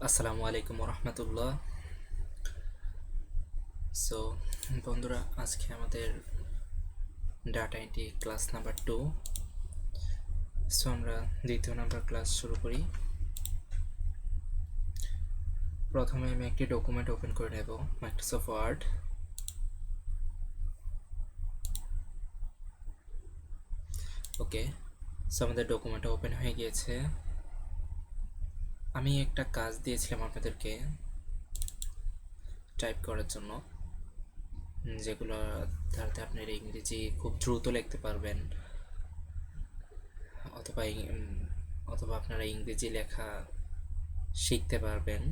আসসালামু আলাইকুম রহমতুল্লাহ। সো বন্ধুরা, আজকে আমাদের data entry class number 2। So আমরা দ্বিতীয় নাম্বার ক্লাস শুরু করি। প্রথমে আমি একটি ডকুমেন্ট ওপেন করে নেব, মাইক্রোসফট ওয়ার্ড। ওকে, সো আমাদের ডকুমেন্টটা ওপেন হয়ে গিয়েছে। আমি একটা কাজ দিয়েছিলাম আপনাদেরকে টাইপ করার জন্য, যেগুলো দ্বারাতে আপনার ইংরেজি খুব দ্রুত লিখতে পারবেন, অথবা অথবা আপনারা ইংরেজি লেখা শিখতে পারবেন।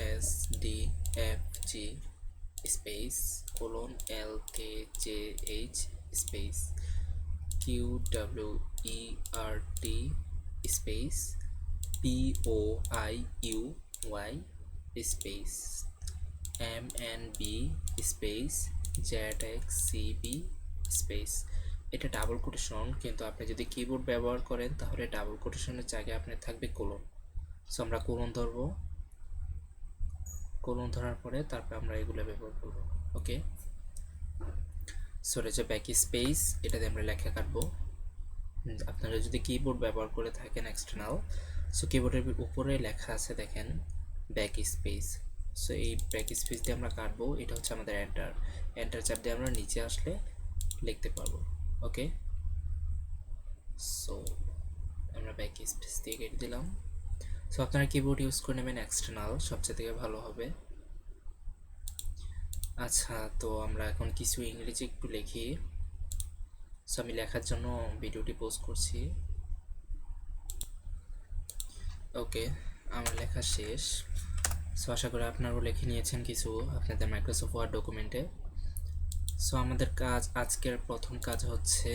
ASDFG space LKJH space QWERT space POIUY space MNB space ZXCB space. এটা ডাবল কোটেশন, কিন্তু আপনি যদি কিবোর্ড ব্যবহার করেন তাহলে ডাবল কোটেশনের জায়গায় আপনার থাকবে কোলন। সো আমরা কোলন ধরবো, কোলন ধরার পরে তারপর আমরা এগুলো ব্যবহার করব। ওকে, সো এটা হচ্ছে ব্যাক স্পেস, এটাতে আমরা লেখা কাটবো। আপনারা যদি কিবোর্ড ব্যবহার করে থাকেন এক্সটার্নাল, সো কিবোর্ডের উপরে লেখা আছে দেখেন ব্যাক স্পেস। সো এই ব্যাক স্পেস দিয়ে আমরা কাটবো। এটা হচ্ছে আমাদের এন্টার। এন্টার চাপ দিয়ে আমরা নিচে আসলে লিখতে পারবো। ওকে, সো আমরা ব্যাক স্পেস দিয়ে কেটে দিলাম। সো আপনারা কিবোর্ড ইউজ করে নেবেন এক্সটার্নাল, সবচেয়ে থেকে ভালো হবে। আচ্ছা, তো আমরা এখন কিছু ইংরেজি একটু লিখি। সো আমি লেখার জন্য ভিডিওটি পোস্ট করছি। ওকে, আমার লেখা শেষ। সো আশা করি আপনারাও লিখে নিয়েছেন কিছু আপনাদের মাইক্রোসফট ওয়ার্ড ডকুমেন্টে। সো আমাদের কাজ, আজকের প্রথম কাজ হচ্ছে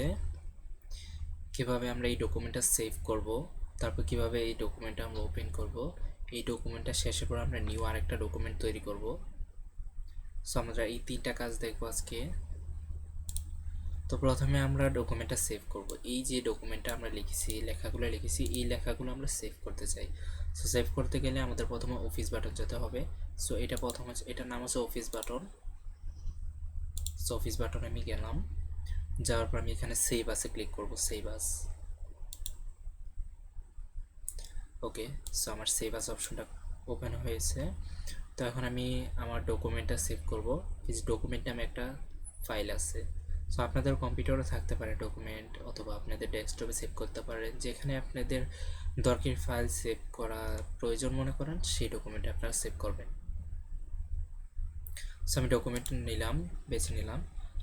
কিভাবে আমরা এই ডকুমেন্টটা সেভ করব, তারপর কিভাবে এই ডকুমেন্টটা আমরা ওপেন করব। এই ডকুমেন্টটা শেষের পর আমরা নিউ আরেকটা ডকুমেন্ট তৈরি করব। সো আমরা এই তিনটা কাজ দেখব আজকে। তো প্রথমে আমরা ডকুমেন্টটা সেভ করব। এই যে ডকুমেন্টটা আমরা লিখেছি, লেখাগুলো লিখেছি, এই লেখাগুলো আমরা সেভ করতে চাই। সো সেভ করতে গেলে আমাদের প্রথমে অফিস বাটন যেতে হবে। সো এটা প্রথম হচ্ছে, এটার নাম হচ্ছে অফিস বাটন। সো অফিস বাটনে আমি গেলাম, যাওয়ার পর আমি এখানে সেভ আসে ক্লিক করব, সেভ আস। ওকে, সো আমার সেভ আস অপশনটা ওপেন হয়েছে। তো এখন আমি আমার ডকুমেন্টটা সেভ করব। এই যে ডকুমেন্ট নামে একটা ফাইল আছে। সো আপনাদের কম্পিউটারে থাকতে পারে ডকুমেন্ট, অথবা আপনাদের ডেস্কটপে সেভ করতে পারেন। যেখানে আপনাদের দরকারি ফাইল সেভ করা প্রয়োজন মনে করেন, সেই ডকুমেন্টে আপনারা সেভ করবেন। সো আমি ডকুমেন্ট নিলাম, বেছে নিলাম।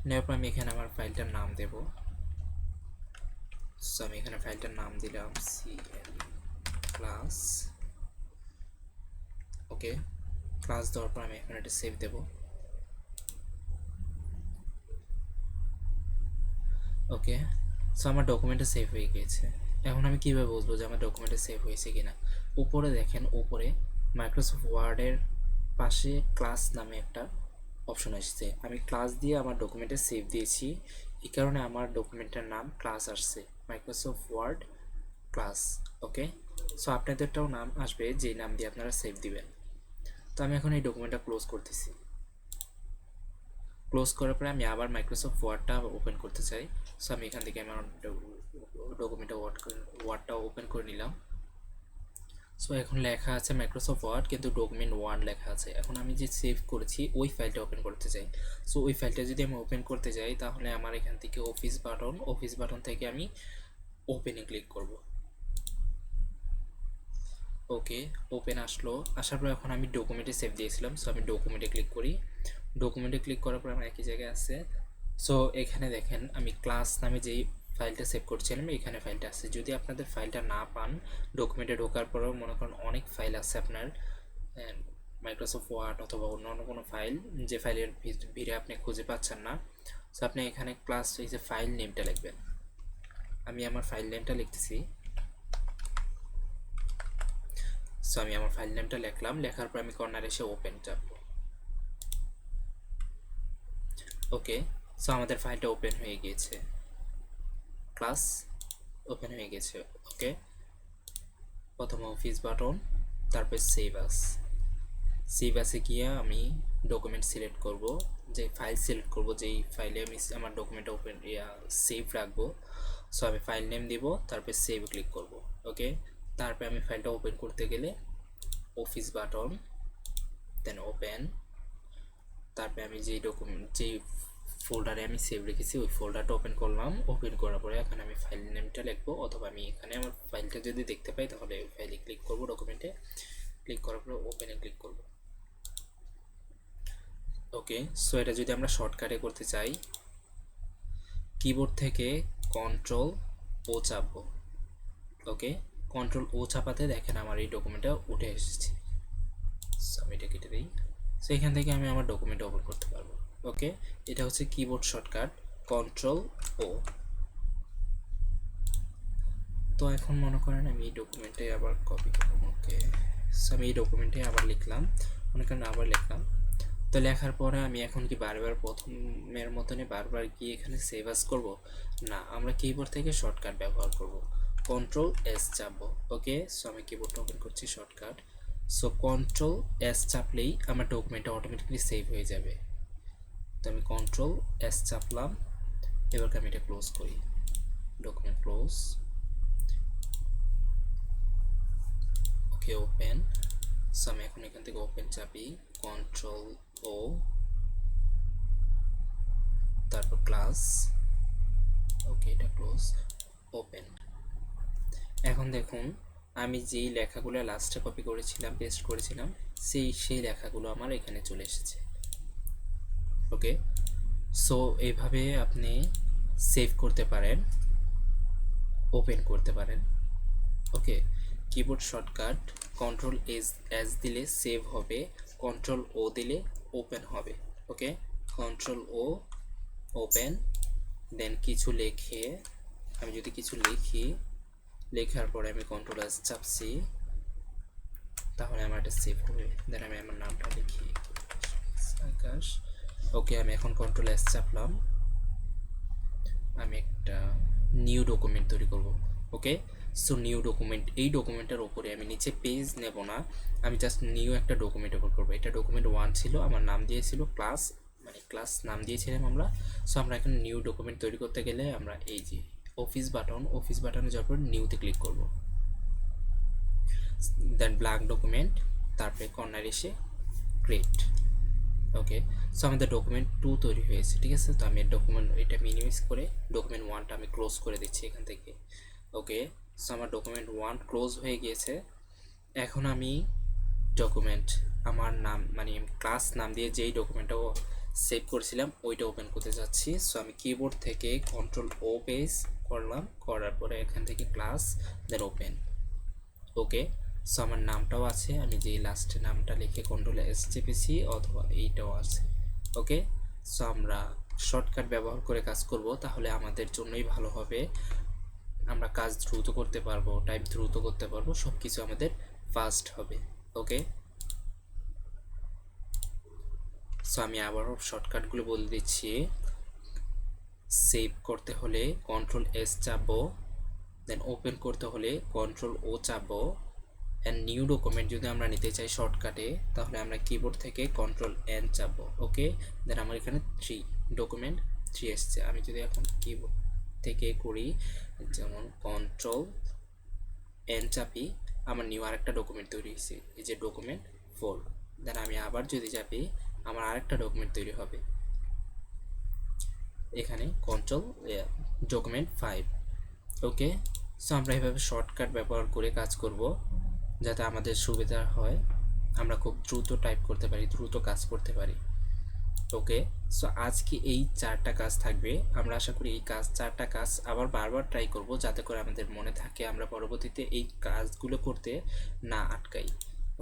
নেওয়ার পর আমি এখানে আমার ফাইলটার নাম দেব। সো আমি এখানে ফাইলটার নাম দিলাম CL ক্লাস। ওকে, ক্লাস দেওয়ার পর আমি এখানে একটা সেভ দেব। ওকে, সো আমার ডকুমেন্টটা সেভ হয়ে গিয়েছে। এখন আমি কীভাবে বুঝবো যে আমার ডকুমেন্টটা সেভ হয়েছে কিনা? উপরে দেখেন, উপরে মাইক্রোসফট ওয়ার্ডের পাশে ক্লাস নামে একটা অপশন এসেছে। আমি ক্লাস দিয়ে আমার ডকুমেন্টে সেভ দিয়েছি, এই কারণে আমার ডকুমেন্টের নাম ক্লাস আসছে, মাইক্রোসফট ওয়ার্ড ক্লাস। ওকে, সো আপনাদেরটাও নাম আসবে যে নাম দিয়ে আপনারা সেভ দিবেন। তো আমি এখন এই ডকুমেন্টটা ক্লোজ করতেছি। ক্লোজ করার পরে আমি আবার মাইক্রোসফট ওয়ার্ডটা ওপেন করতে চাই। সো আমি এখান থেকে আমার ডকুমেন্টটা ওয়ার্ডটা ওপেন করে নিলাম। সো এখন লেখা আছে মাইক্রোসফট ওয়ার্ড, কিন্তু ডকুমেন্ট 1 লেখা আছে। এখন আমি যে সেভ করেছি ওই ফাইলটা ওপেন করতে চাই। সো ওই ফাইলটা যদি আমি ওপেন করতে যাই, তাহলে আমার এখান থেকে অফিস বাটন থেকে আমি ওপেনে ক্লিক করব। ওকে, ওপেন আসলো। আসার পর এখন আমি ডকুমেন্টে সেভ দিয়েছিলাম, সো আমি ডকুমেন্টে ক্লিক করি। ডকুমেন্টে ক্লিক করার পর আমার একই জায়গায় আছে। সো এখানে দেখেন আমি ক্লাস নামে যেই ফাইলটা সেভ করছিলাম, এখানে ফাইলটা আছে। যদি আপনাদের ফাইলটা না পান, ডকুমেন্টে ঢোকার পরেও মনে করেন অনেক ফাইল আছে আপনার মাইক্রোসফট ওয়ার্ড অথবা অন্য কোনো ফাইল, যে ফাইলের ভিতরে আপনি খুঁজে পাচ্ছেন না। সো আপনি এখানে ক্লাস এই যে ফাইল নেমটা লিখবেন। আমি আমার ফাইল নেমটা লিখতেছি। সো আমি আমার ফাইল নেমটা লিখলাম, লেখার পর আমি কর্নারে এসে ওপেন চাপবো। ওকে, সো আমাদের ফাইলটা ওপেন হয়ে গিয়েছে, ক্লাস ওপেন হয়ে গেছে। ওকে, প্রথমে অফিস বাটন, তারপর সেভ আসে গিয়ে আমি ডকুমেন্ট সিলেক্ট করব, যে ফাইল সিলেক্ট করব, যেই ফাইলে আমি আমার ডকুমেন্ট ওপেন সেভ রাখবো। সো আমি ফাইল নেম দিব, তারপর সেভ ক্লিক করব। ওকে, তারপর আমি ফাইলটা ওপেন করতে গেলে অফিস বাটন, দেন ওপেন, তারপরে আমি যেই ফোল্ডারে আমি সেভ রেখেছি ওই ফোল্ডারটা ওপেন করলাম। ওপেন করার পরে এখানে আমি ফাইল নেমটা লিখবো, অথবা আমি এখানে আমার ফাইলটা যদি দেখতে পাই তাহলে ফাইলে ক্লিক করব, ডকুমেন্টে ক্লিক করার পরে ওপেনে ক্লিক করব। ওকে, সো এটা যদি আমরা শর্টকাটে করতে চাই, কিবোর্ড থেকে কন্ট্রোল ও চাপবো। ওকে, কন্ট্রোল ও চাপাতে দেখেন আমার এই ডকুমেন্টটা উঠে এসেছে। সো আমি এটা কেটে দিই। সো এখান থেকে আমি আমার ডকুমেন্ট ওপেন করতে পারবো। ওকে, এটা হচ্ছে কিবোর্ড শর্টকাট কন্ট্রোল ও। তো এখন মনে করেন আমি এই ডকুমেন্টে আবার কপি করব। ওকে, সো আমি এই ডকুমেন্টে আবার লিখলাম, মনে করেন আবার লিখলাম। তো লেখার পরে আমি এখন কি বারবার প্রথমের মতনই বারবার গিয়ে এখানে সেভ আস করব? না, আমরা কিবোর্ড থেকে শর্টকাট ব্যবহার করব, কন্ট্রোল এস চাপবো। ওকে, সো আমি কিবোর্ডটা ওপেন করছি শর্টকাট। সো কন্ট্রোল এস চাপলেই আমার ডকুমেন্টটা অটোমেটিকলি সেভ হয়ে যাবে। তো আমি কন্ট্রোল এস চাপলাম, এবার আমি এটা ক্লোজ করি, ডকুমেন্ট ক্লোজ। ওকে, ওপেন। সো আমি এখন এখান থেকে ওপেন চাপি, কন্ট্রোল ও, তারপর ক্লাস। ওকে, এটা ক্লোজ, ওপেন। এখন দেখুন আমি যেই লেখাগুলো লাস্টে কপি করেছিলাম, পেস্ট করেছিলাম, সেই লেখাগুলো আমার এখানে চলে এসেছে। ওকে, সো এইভাবে আপনি সেভ করতে পারেন, ওপেন করতে পারেন। ওকে, কিবোর্ড শর্টকাট কন্ট্রোল এস দিলে সেভ হবে, কন্ট্রোল ও দিলে ওপেন হবে। ওকে, কন্ট্রোল ও, ওপেন, দেন কিছু লিখে, আমি যদি কিছু লিখি, লেখার পরে আমি কন্ট্রোল এস চাপছি, তাহলে আমার এটা সেভ হবে। দেন আমি আমার নামটা লিখি আকাশ। ওকে, আমি এখন কন্ট্রোল এস চাপলাম, আমি একটা নিউ ডকুমেন্ট তৈরি করব। ওকে, সো নিউ ডকুমেন্ট, এই ডকুমেন্টের ওপরে আমি নিচে পেজ নেব না, আমি জাস্ট নিউ একটা ডকুমেন্ট ওপেন করবো। এটা ডকুমেন্ট 1 ছিল, আমার নাম দিয়েছিল ক্লাস, মানে ক্লাস নাম দিয়েছিলাম আমরা। সো আমরা এখন নিউ ডকুমেন্ট তৈরি করতে গেলে আমরা এই যে অফিস বাটনে যাওয়ার পর নিউতে ক্লিক করব, দেন ব্ল্যাঙ্ক ডকুমেন্ট, তারপরে কর্নার এসে ক্রিয়েট। ওকে, সো আমাদের ডকুমেন্ট 2 তৈরি হয়েছে। ঠিক আছে, তো আমি এটা মিনিমাইজ করে ডকুমেন্ট 1টা আমি ক্লোজ করে দিচ্ছি এখান থেকে। ওকে, সো আমার ডকুমেন্ট 1 ক্লোজ হয়ে গিয়েছে। এখন আমি ডকুমেন্ট, আমার নাম মানে ক্লাস নাম দিয়ে যেই ডকুমেন্টটা সেভ করেছিলাম ওইটা ওপেন করতে যাচ্ছি। সো আমি কিবোর্ড থেকে কন্ট্রোল ও পেজ করলাম, করার পরে এখান থেকে ক্লাস, দেন ওপেন। ওকে, সো আমার নামটাও আছে, আমি যে লাস্টে নামটা লিখে কন্ট্রোল এস চেপেছি, অথবা এইটাও আছে। ওকে, সো আমরা শর্টকাট ব্যবহার করে কাজ করব, তাহলে আমাদের জন্যই ভালো হবে, আমরা কাজ দ্রুত করতে পারবো, টাইপ দ্রুত করতে পারবো, সব কিছু আমাদের ফাস্ট হবে। ওকে, সো আমি আবারও শর্টকাটগুলো বলে দিচ্ছি। সেভ করতে হলে কন্ট্রোল এস চাপবো, দেন ওপেন করতে হলে কন্ট্রোল ও চাপবো, অ্যান্ড নিউ ডকুমেন্ট যদি আমরা নিতে চাই শর্টকাটে, তাহলে আমরা কিবোর্ড থেকে কন্ট্রোল এন চাপবো। ওকে, দেন আমার এখানে ডকুমেন্ট 3 এসছে। আমি যদি এখন কিবোর্ড থেকে করি, যেমন কন্ট্রোল এন চাপি, আমার নিউ আরেকটা ডকুমেন্ট তৈরি হয়েছে, এই যে ডকুমেন্ট 4। দেন আমি আবার যদি চাপি, আমার আরেকটা ডকুমেন্ট তৈরি হবে, এখানে কন্ট্রোল ডকুমেন্ট 5। ওকে, সো আমরা এভাবে শর্টকাট ব্যবহার করে কাজ করব, যাতে আমাদের সুবিধা হয়, আমরা খুব দ্রুত টাইপ করতে পারি, দ্রুত কাজ করতে পারি। ওকে, সো আজকে এই 4টা কাজ থাকবে। আমরা আশা করি এই 4টা কাজ আবার বারবার ট্রাই করব, যাতে করে আমাদের মনে থাকে, আমরা পরবর্তীতে এই কাজগুলো করতে না আটকাই।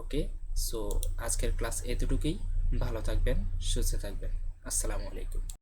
ওকে, সো আজকের ক্লাস এতটুকুই। ভালো থাকবেন, সুস্থ থাকবেন। আসসালামু আলাইকুম।